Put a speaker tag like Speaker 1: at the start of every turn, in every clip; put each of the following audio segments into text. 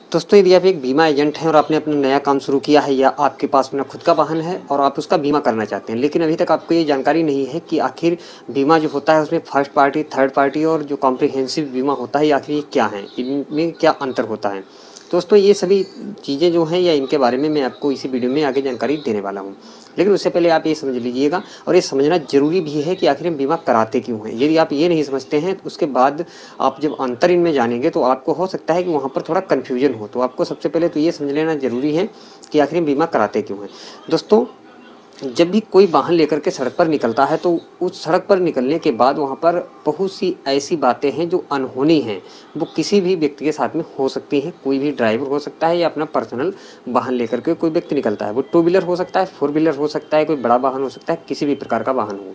Speaker 1: दोस्तों, यदि आप एक बीमा एजेंट हैं और आपने अपना नया काम शुरू किया है या आपके पास अपना खुद का वाहन है और आप उसका बीमा करना चाहते हैं, लेकिन अभी तक आपको ये जानकारी नहीं है कि आखिर बीमा जो होता है उसमें फर्स्ट पार्टी, थर्ड पार्टी और जो कॉम्प्रिहेंसिव बीमा होता है, आखिर ये क्या है, इनमें क्या अंतर होता है। दोस्तों, ये सभी चीज़ें जो हैं या इनके बारे में मैं आपको इसी वीडियो में आगे जानकारी देने वाला हूँ। लेकिन उससे पहले आप ये समझ लीजिएगा और ये समझना ज़रूरी भी है कि आखिर हम बीमा कराते क्यों हैं। यदि आप ये नहीं समझते हैं तो उसके बाद आप जब अंतर इनमें जानेंगे तो आपको हो सकता है कि वहाँ पर थोड़ा कन्फ्यूजन हो। तो आपको सबसे पहले तो ये समझ लेना ज़रूरी है कि आखिर हम बीमा कराते क्यों हैं। दोस्तों, जब भी कोई वाहन लेकर के सड़क पर निकलता है तो उस सड़क पर निकलने के बाद वहाँ पर बहुत सी ऐसी बातें हैं जो अनहोनी हैं, वो किसी भी व्यक्ति के साथ में हो सकती हैं। कोई भी ड्राइवर हो सकता है या अपना पर्सनल वाहन लेकर के कोई व्यक्ति निकलता है, वो टू व्हीलर हो सकता है, फोर व्हीलर हो सकता है, कोई बड़ा वाहन हो सकता है, किसी भी प्रकार का वाहन हो,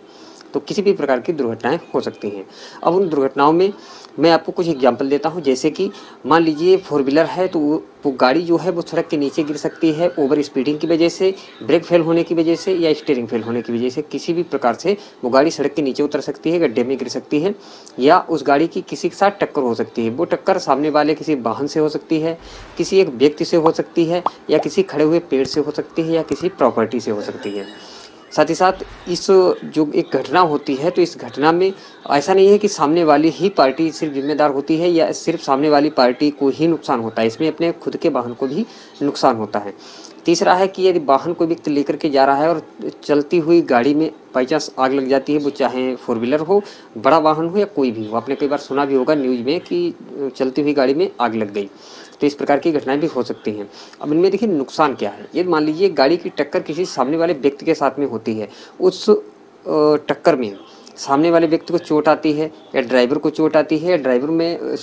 Speaker 1: तो किसी भी प्रकार की दुर्घटनाएं हो सकती हैं। अब उन दुर्घटनाओं में मैं आपको कुछ एग्जांपल देता हूं, जैसे कि मान लीजिए फोर व्हीलर है तो वो गाड़ी जो है वो सड़क के नीचे गिर सकती है ओवर स्पीडिंग की वजह से, ब्रेक फेल होने की वजह से या स्टीयरिंग फेल होने की वजह से। किसी भी प्रकार से वो गाड़ी सड़क के नीचे उतर सकती है, गड्ढे में गिर सकती है, या उस गाड़ी की किसी के साथ टक्कर हो सकती है। वो टक्कर सामने वाले किसी वाहन से हो सकती है, किसी एक व्यक्ति से हो सकती है, या किसी खड़े हुए पेड़ से हो सकती है, या किसी प्रॉपर्टी से हो सकती है। साथ ही साथ इस जो एक घटना होती है तो इस घटना में ऐसा नहीं है कि सामने वाली ही पार्टी सिर्फ जिम्मेदार होती है या सिर्फ सामने वाली पार्टी को ही नुकसान होता है, इसमें अपने खुद के वाहन को भी नुकसान होता है। तीसरा है कि यदि वाहन कोई व्यक्ति लेकर के जा रहा है और चलती हुई गाड़ी में बाई चांस आग लग जाती है, वो चाहे फोर व्हीलर हो, बड़ा वाहन हो या कोई भी हो। आपने कई बार सुना भी होगा न्यूज़ में कि चलती हुई गाड़ी में आग लग गई, तो इस प्रकार की घटनाएं भी हो सकती हैं। अब इनमें देखिए नुकसान क्या है। यदि मान लीजिए गाड़ी की टक्कर किसी सामने वाले व्यक्ति के साथ में होती है, उस टक्कर में सामने वाले व्यक्ति को चोट आती है या ड्राइवर को चोट आती है, या ड्राइवर में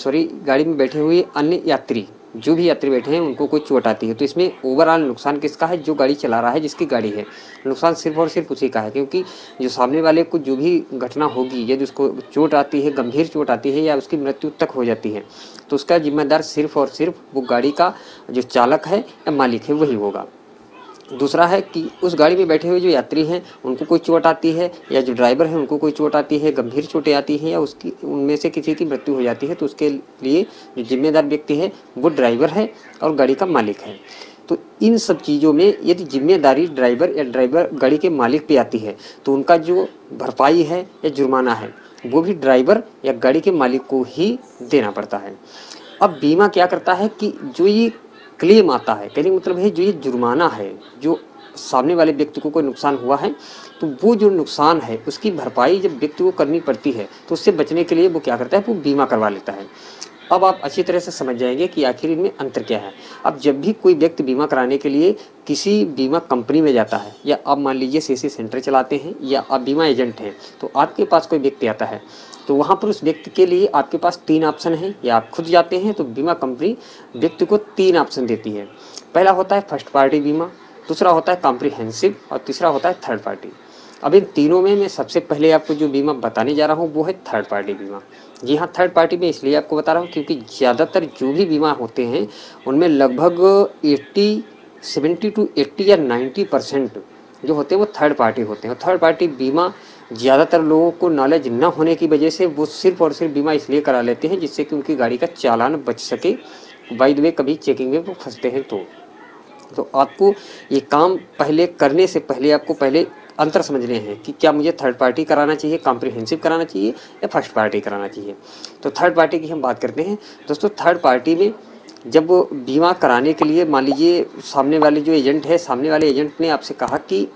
Speaker 1: गाड़ी में बैठे हुए अन्य यात्री, जो भी यात्री बैठे हैं उनको कोई चोट आती है, तो इसमें ओवरऑल नुकसान किसका है? जो गाड़ी चला रहा है, जिसकी गाड़ी है। नुकसान सिर्फ और सिर्फ उसी का है, क्योंकि जो सामने वाले को जो भी घटना होगी, यदि उसको चोट आती है, गंभीर चोट आती है या उसकी मृत्यु तक हो जाती है, तो उसका जिम्मेदार सिर्फ और सिर्फ वो गाड़ी का जो चालक है या मालिक है वही होगा। दूसरा है कि उस गाड़ी में बैठे हुए जो यात्री हैं उनको कोई चोट आती है, या जो ड्राइवर है उनको कोई चोट आती है, गंभीर चोटें आती हैं, या उसकी उनमें से किसी की मृत्यु हो जाती है, तो उसके लिए जो जिम्मेदार व्यक्ति है वो ड्राइवर है और गाड़ी का मालिक है। तो इन सब चीज़ों में यदि जिम्मेदारी ड्राइवर या ड्राइवर गाड़ी के मालिक पे आती है, तो उनका जो भरपाई है या जुर्माना है वो भी ड्राइवर या गाड़ी के मालिक को ही देना पड़ता है। अब बीमा क्या करता है कि जो ये क्लेम आता है, कहने का मतलब है जो ये जुर्माना है, जो सामने वाले व्यक्ति को कोई नुकसान हुआ है, तो वो जो नुकसान है उसकी भरपाई जब व्यक्ति को करनी पड़ती है तो उससे बचने के लिए वो क्या करता है, वो बीमा करवा लेता है। अब आप अच्छी तरह से समझ जाएंगे कि आखिर इनमें अंतर क्या है। अब जब भी कोई व्यक्ति बीमा कराने के लिए किसी बीमा कंपनी में जाता है, या आप मान लीजिए सीसी सेंटर चलाते हैं या आप बीमा एजेंट हैं, तो आपके पास कोई व्यक्ति आता है तो वहाँ पर उस व्यक्ति के लिए आपके पास 3 ऑप्शन हैं, या आप खुद जाते हैं तो बीमा कंपनी व्यक्ति को 3 ऑप्शन देती है। पहला होता है फर्स्ट पार्टी बीमा, दूसरा होता है कॉम्प्रिहेंसिव और तीसरा होता है थर्ड पार्टी। अब इन तीनों में मैं सबसे पहले आपको जो बीमा बताने जा रहा हूँ वो है थर्ड पार्टी बीमा। जी हाँ, थर्ड पार्टी में इसलिए आपको बता रहा हूँ क्योंकि ज़्यादातर जो भी बीमा होते हैं उनमें लगभग 70 टू 80 या 90% जो होते हैं वो थर्ड पार्टी होते हैं। थर्ड पार्टी बीमा ज़्यादातर लोगों को नॉलेज न होने की वजह से वो सिर्फ और सिर्फ बीमा इसलिए करा लेते हैं जिससे कि उनकी गाड़ी का चालान बच सके। बाय द वे कभी चेकिंग में वो फंसते हैं तो आपको ये काम पहले करने से पहले आपको पहले अंतर समझने हैं कि क्या मुझे थर्ड पार्टी कराना चाहिए, कॉम्प्रिहेंसिव कराना चाहिए या फर्स्ट पार्टी कराना चाहिए। तो थर्ड पार्टी की हम बात करते हैं। दोस्तों, थर्ड पार्टी में जब बीमा कराने के लिए मान लीजिए सामने वाले जो एजेंट है, सामने वाले एजेंट ने आपसे कहा कि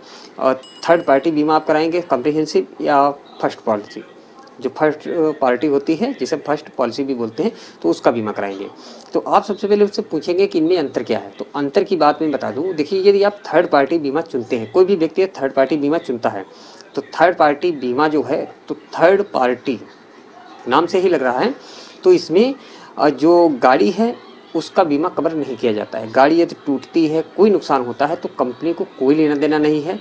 Speaker 1: थर्ड पार्टी बीमा आप कराएंगे, कॉम्प्रिहेंसिव या फर्स्ट पॉलिसी, जो फर्स्ट पार्टी होती है जिसे फर्स्ट पॉलिसी भी बोलते हैं, तो उसका बीमा कराएंगे। तो आप सबसे पहले उससे पूछेंगे कि इनमें अंतर क्या है। तो अंतर की बात मैं बता दूं, देखिए यदि आप थर्ड पार्टी बीमा चुनते हैं, कोई भी व्यक्ति थर्ड पार्टी बीमा चुनता है, तो थर्ड पार्टी बीमा जो है, तो थर्ड पार्टी नाम से ही लग रहा है, तो इसमें जो गाड़ी है उसका बीमा कवर नहीं किया जाता है। गाड़ी यदि टूटती है, कोई नुकसान होता है, तो कंपनी को कोई लेना देना नहीं है।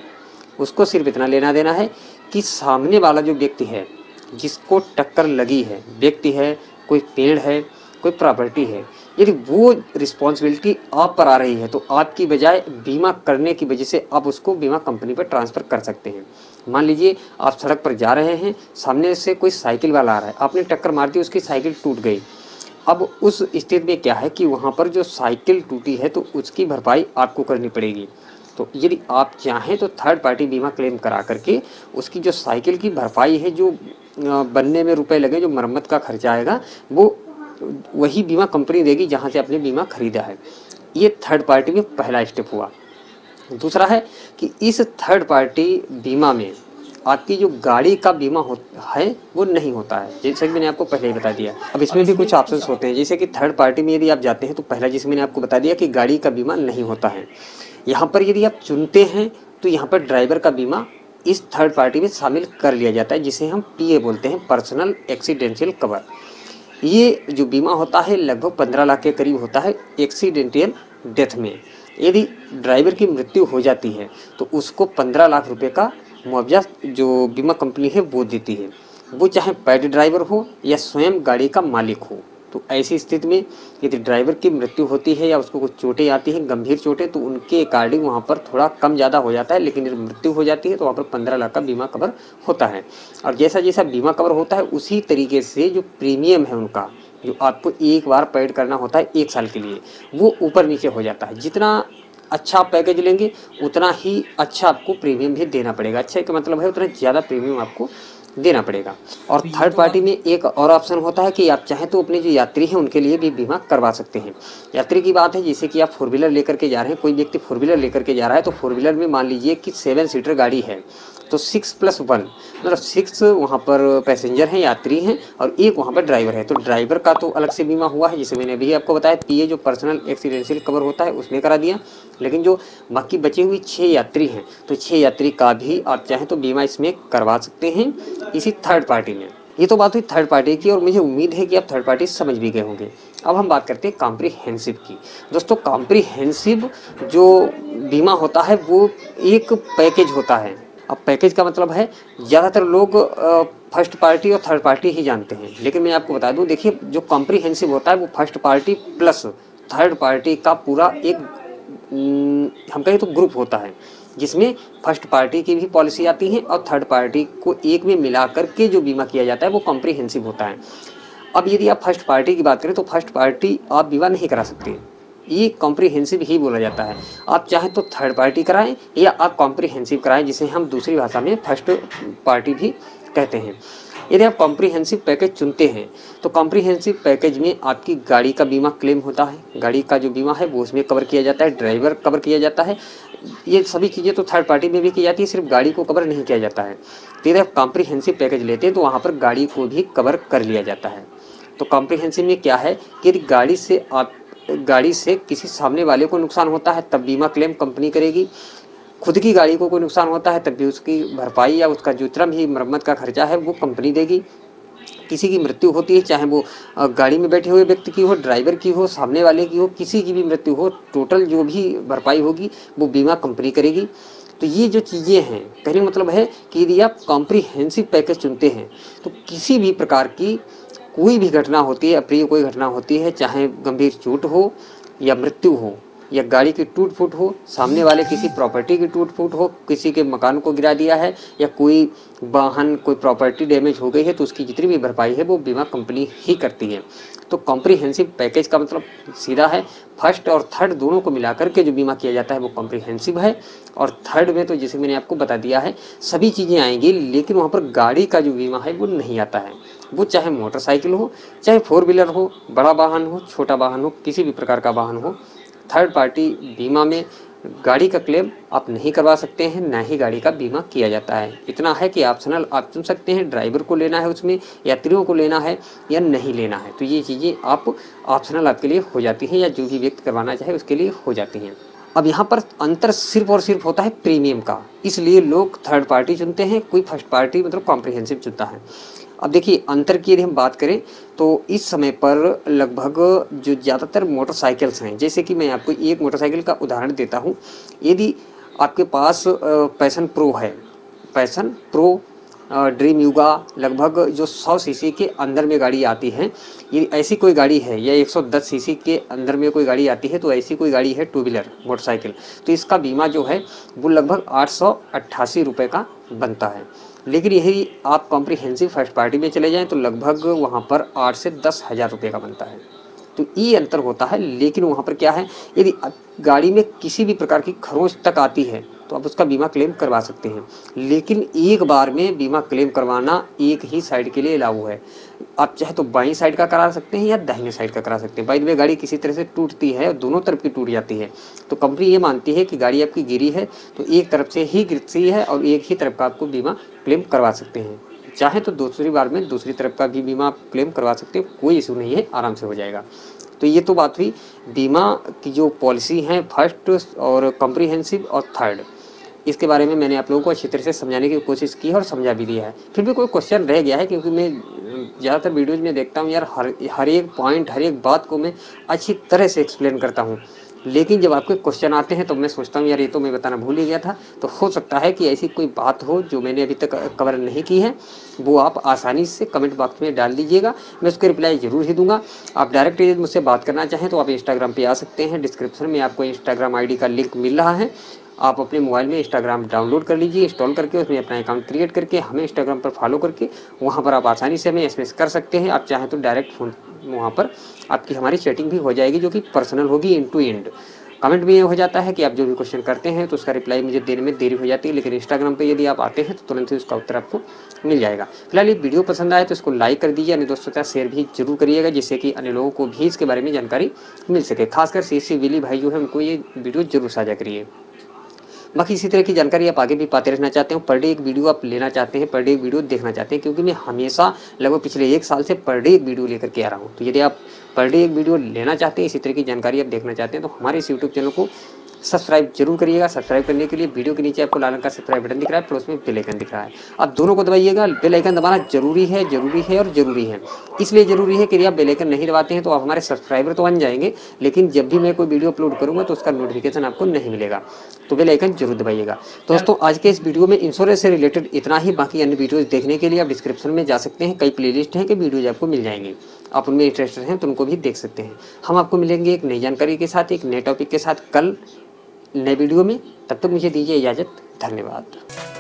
Speaker 1: उसको सिर्फ इतना लेना देना है कि सामने वाला जो व्यक्ति है जिसको टक्कर लगी है, व्यक्ति है, कोई पेड़ है, कोई प्रॉपर्टी है, यदि वो रिस्पॉन्सिबिलिटी आप पर आ रही है तो आपकी बजाय बीमा करने की वजह से आप उसको बीमा कंपनी पर ट्रांसफ़र कर सकते हैं। मान लीजिए आप सड़क पर जा रहे हैं, सामने से कोई साइकिल वाला आ रहा है, आपने टक्कर मार दी, उसकी साइकिल टूट गई, अब उस स्थिति में क्या है कि वहाँ पर जो साइकिल टूटी है तो उसकी भरपाई आपको करनी पड़ेगी। तो यदि आप चाहें तो थर्ड पार्टी बीमा क्लेम करा करके उसकी जो साइकिल की भरपाई है, जो बनने में रुपए लगे, जो मरम्मत का खर्चा आएगा, वो वही बीमा कंपनी देगी जहाँ से आपने बीमा खरीदा है। ये थर्ड पार्टी में पहला स्टेप हुआ। दूसरा है कि इस थर्ड पार्टी बीमा में आपकी जो गाड़ी का बीमा है वो नहीं होता है, जैसे कि मैंने आपको पहले ही बता दिया। अब इसमें भी कुछ ऑप्शंस होते हैं, जैसे कि थर्ड पार्टी में यदि आप जाते हैं तो पहला जिसमें मैंने आपको बता दिया कि गाड़ी का बीमा नहीं होता है। यहाँ पर यदि आप चुनते हैं तो यहाँ पर ड्राइवर का बीमा इस थर्ड पार्टी में शामिल कर लिया जाता है, जिसे हम PA बोलते हैं, पर्सनल एक्सीडेंशियल कवर। ये जो बीमा होता है लगभग 15 लाख के करीब होता है एक्सीडेंटल डेथ में। यदि ड्राइवर की मृत्यु हो जाती है तो उसको 15 लाख रुपए का मुआवजा जो बीमा कंपनी है वो देती है, वो चाहे पेड ड्राइवर हो या स्वयं गाड़ी का मालिक हो। तो ऐसी स्थिति में यदि ड्राइवर की मृत्यु होती है या उसको कुछ चोटें आती हैं, गंभीर चोटें, तो उनके अकॉर्डिंग वहाँ पर थोड़ा कम ज़्यादा हो जाता है, लेकिन यदि मृत्यु हो जाती है तो वहाँ पर 15 लाख का बीमा कवर होता है। और जैसा जैसा बीमा कवर होता है उसी तरीके से जो प्रीमियम है उनका, जो आपको एक बार पेड करना होता है 1 साल के लिए, वो ऊपर नीचे हो जाता है। जितना अच्छा आप पैकेज लेंगे उतना ही अच्छा आपको प्रीमियम भी देना पड़ेगा। अच्छा का मतलब है उतना ज़्यादा प्रीमियम आपको देना पड़ेगा। और थर्ड पार्टी में एक और ऑप्शन होता है कि आप चाहें तो अपने जो यात्री हैं उनके लिए भी बीमा करवा सकते हैं। यात्री की बात है, जैसे कि आप 4 व्हीलर लेकर के जा रहे हैं, कोई व्यक्ति 4 व्हीलर लेकर के जा रहा है, तो 4 व्हीलर में मान लीजिए कि 7 सीटर गाड़ी है, तो 6+1 मतलब 6 वहाँ पर पैसेंजर हैं, यात्री हैं, और 1 वहाँ पर ड्राइवर है। तो ड्राइवर का तो अलग से बीमा हुआ है, जिसे मैंने अभी आपको बताया, PA जो पर्सनल एक्सीडेंशियल कवर होता है उसमें करा दिया। लेकिन जो बाकी बचे हुए 6 यात्री हैं, तो 6 यात्री का भी आप चाहें तो बीमा इसमें करवा सकते हैं इसी थर्ड पार्टी में। ये तो बात हुई थर्ड पार्टी की, और मुझे उम्मीद है कि आप थर्ड पार्टी समझ भी गए होंगे। अब हम बात करते हैं कॉम्प्रिहेंसिव की। दोस्तों, कॉम्प्रिहेंसिव जो बीमा होता है वो एक पैकेज होता है। अब पैकेज का मतलब है, ज़्यादातर लोग फर्स्ट पार्टी और थर्ड पार्टी ही जानते हैं, लेकिन मैं आपको बता दूं, देखिए जो कॉम्प्रिहेंसिव होता है वो first party plus third party का पूरा एक हम कहें तो ग्रुप होता है, जिसमें फर्स्ट पार्टी की भी पॉलिसी आती है और थर्ड पार्टी को एक में मिला करके जो बीमा किया जाता है वो कॉम्प्रिहेंसिव होता है। अब यदि आप फर्स्ट पार्टी की बात करें तो फर्स्ट पार्टी आप बीमा नहीं करा सकते, ये कॉम्प्रिहेंसिव ही बोला जाता है। आप चाहें तो थर्ड पार्टी कराएं या आप कॉम्प्रिहेंसिव कराएं, जिसे हम दूसरी भाषा में फर्स्ट पार्टी भी कहते हैं। यदि आप कॉम्प्रिहेंसिव पैकेज चुनते हैं तो कॉम्प्रिहेंसिव पैकेज में आपकी गाड़ी का बीमा क्लेम होता है, गाड़ी का जो बीमा है वो उसमें कवर किया जाता है, ड्राइवर कवर किया जाता है, ये सभी चीज़ें तो थर्ड पार्टी में भी की जाती है, सिर्फ गाड़ी को कवर नहीं किया जाता है। तो यदि आप कॉम्प्रिहेंसिव पैकेज लेते हैं तो वहाँ पर गाड़ी को भी कवर कर लिया जाता है। तो कॉम्प्रिहेंसिव में क्या है कि यदि गाड़ी से किसी सामने वाले को नुकसान होता है तब बीमा क्लेम कंपनी करेगी, खुद की गाड़ी को कोई नुकसान होता है तब भी उसकी भरपाई या उसका जितना भी मरम्मत का खर्चा है वो कंपनी देगी। किसी की मृत्यु होती है, चाहे वो गाड़ी में बैठे हुए व्यक्ति की हो, ड्राइवर की हो, सामने वाले की हो, किसी की भी मृत्यु हो, टोटल जो भी भरपाई होगी वो बीमा कंपनी करेगी। तो ये जो चीज़ें हैं, कहने का मतलब है कि यदि आप कॉम्प्रिहेंसिव पैकेज चुनते हैं तो किसी भी प्रकार की कोई भी घटना होती है, अप्रिय कोई घटना होती है, चाहे गंभीर चोट हो या मृत्यु हो या गाड़ी की टूट फूट हो, सामने वाले किसी प्रॉपर्टी की टूट फूट हो, किसी के मकान को गिरा दिया है या कोई वाहन कोई प्रॉपर्टी डैमेज हो गई है, तो उसकी जितनी भी भरपाई है वो बीमा कंपनी ही करती है। तो कॉम्प्रिहेंसिव पैकेज का मतलब सीधा है, फर्स्ट और थर्ड दोनों को मिलाकर के जो बीमा किया जाता है वो कॉम्प्रिहेंसिव है। और थर्ड में तो जैसे मैंने आपको बता दिया है सभी चीज़ें आएंगी, लेकिन वहाँ पर गाड़ी का जो बीमा है वो नहीं आता है। वो चाहे मोटरसाइकिल हो, चाहे 4 व्हीलर हो, बड़ा वाहन हो, छोटा वाहन हो, किसी भी प्रकार का वाहन हो, थर्ड पार्टी बीमा में गाड़ी का क्लेम आप नहीं करवा सकते हैं, ना ही गाड़ी का बीमा किया जाता है। इतना है कि ऑप्शनल आप चुन सकते हैं, ड्राइवर को लेना है उसमें, यात्रियों को लेना है या नहीं लेना है। तो ये चीज़ें आप ऑप्शनल आपके लिए हो जाती हैं, या जो भी व्यक्ति करवाना चाहे उसके लिए हो जाती हैं। अब यहाँ पर अंतर सिर्फ और सिर्फ होता है प्रीमियम का, इसलिए लोग थर्ड पार्टी चुनते हैं, कोई फर्स्ट पार्टी मतलब कॉम्प्रिहेंसिव चुनता है। अब देखिए अंतर की यदि हम बात करें तो इस समय पर लगभग जो ज़्यादातर मोटरसाइकिल्स हैं, जैसे कि मैं आपको एक मोटरसाइकिल का उदाहरण देता हूं, यदि आपके पास पैशन प्रो है, पैशन प्रो ड्रीम युगा, लगभग जो 100 सीसी के अंदर में गाड़ी आती है, यदि ऐसी कोई गाड़ी है या 110 सीसी के अंदर में कोई गाड़ी आती है, तो ऐसी कोई गाड़ी है 2 व्हीलर मोटरसाइकिल, तो इसका बीमा जो है वो लगभग 888 रुपये का बनता है। लेकिन यही आप कॉम्प्रिहेंसिव फर्स्ट पार्टी में चले जाएं तो लगभग वहाँ पर 8 से 10 हज़ार रुपये का बनता है। तो ये अंतर होता है। लेकिन वहाँ पर क्या है, यदि गाड़ी में किसी भी प्रकार की खरोंच तक आती है तो आप उसका बीमा क्लेम करवा सकते हैं। लेकिन एक बार में बीमा क्लेम करवाना एक ही साइड के लिए लागू है। आप चाहे तो बाईं साइड का करा सकते हैं या दाहिने साइड का करा सकते हैं। बाई द वे गाड़ी किसी तरह से टूटती है और दोनों तरफ की टूट जाती है तो कंपनी ये मानती है कि गाड़ी आपकी गिरी है तो एक तरफ से ही गिरती है और एक ही तरफ का आपको बीमा क्लेम करवा सकते हैं। चाहे तो दूसरी बार में दूसरी तरफ का भी बीमा आप क्लेम करवा सकते हो, कोई इशू नहीं है, आराम से हो जाएगा। तो ये तो बात हुई बीमा की जो पॉलिसी हैं, फर्स्ट और कॉम्प्रिहेंसिव और थर्ड। इसके बारे में मैंने आप लोगों को अच्छी तरह से समझाने की कोशिश की है और समझा भी दिया है। फिर भी कोई क्वेश्चन रह गया है, क्योंकि मैं ज़्यादातर वीडियोज़ में देखता हूँ यार हर एक पॉइंट, हर एक बात को मैं अच्छी तरह से एक्सप्लेन करता हूँ, लेकिन जब आपके क्वेश्चन आते हैं तो मैं सोचता हूँ यार ये तो मैं बताना भूल ही गया था। तो हो सकता है कि ऐसी कोई बात हो जो मैंने अभी तक कवर नहीं की है, वो आप आसानी से कमेंट बॉक्स में डाल दीजिएगा, मैं उसके रिप्लाई ज़रूर ही दूंगा। आप डायरेक्ट मुझसे बात करना चाहें तो आप इंस्टाग्राम पे आ सकते हैं। डिस्क्रिप्शन में आपको इंस्टाग्राम आईडी का लिंक मिल रहा है। आप अपने मोबाइल में इंस्टाग्राम डाउनलोड कर लीजिए, इंस्टॉल करके उसमें अपना अकाउंट क्रिएट करके हमें इंस्टाग्राम पर फॉलो करके वहाँ पर आप आसानी से हमें एसएमएस कर सकते हैं। आप चाहें तो डायरेक्ट फ़ोन वहाँ पर आपकी हमारी चैटिंग भी हो जाएगी, जो कि पर्सनल होगी, एंड टू एंड। कमेंट में ये हो जाता है कि आप जो भी क्वेश्चन करते हैं तो उसका रिप्लाई मुझे देने में देरी हो जाती है, लेकिन इंस्टाग्राम पे यदि आप आते हैं तो तुरंत ही उसका उत्तर आपको मिल जाएगा। फिलहाल ये वीडियो पसंद आए तो इसको लाइक कर दीजिए, अन्य दोस्तों के साथ शेयर भी जरूर करिएगा, जिससे कि अन्य लोगों को भी इसके बारे में जानकारी मिल सके। खासकर सीसी विली भाई जो है उनको ये वीडियो जरूर साझा करिए। बाकी इसी तरह की जानकारी आप आगे भी पाते रहना चाहते हो, पर डे एक वीडियो आप लेना चाहते हैं, पर डे एक वीडियो देखना चाहते हैं, क्योंकि मैं हमेशा लगभग पिछले 1 साल से पर डे एक वीडियो लेकर के आ रहा हूँ। तो यदि आप पर डे एक वीडियो लेना चाहते हैं, इसी तरह की जानकारी आप देखना चाहते हैं, तो हमारे इस यूट्यूब चैनल को सब्सक्राइब जरूर करिएगा। सब्सक्राइब करने के लिए वीडियो के नीचे आपको लाल रंग का सब्सक्राइब बटन दिख रहा है, फिर उसमें बेल आइकन दिख रहा है, आप दोनों को दबाइएगा। बेल आइकन दबाना जरूरी है और जरूरी है। इसलिए जरूरी है कि यदि आप बेल आइकन नहीं दबाते हैं तो आप हमारे सब्सक्राइबर तो बन जाएंगे, लेकिन जब भी मैं कोई वीडियो अपलोड करूंगा तो उसका नोटिफिकेशन आपको नहीं मिलेगा। तो बेल आइकन जरूर दबाइएगा। दोस्तों आज के इस वीडियो में इंश्योरेंस से रिलेटेड इतना ही। बाकी अन्य वीडियोज़ देखने के लिए आप डिस्क्रिप्शन में जा सकते हैं, कई प्लेलिस्ट हैं कि वीडियोज़ आपको मिल जाएंगे, आप उनमें इंटरेस्टेड हैं तो उनको भी देख सकते हैं। हम आपको मिलेंगे एक नई जानकारी के साथ, एक नए टॉपिक के साथ कल नए वीडियो में। तब तक मुझे दीजिए इजाज़त। धन्यवाद।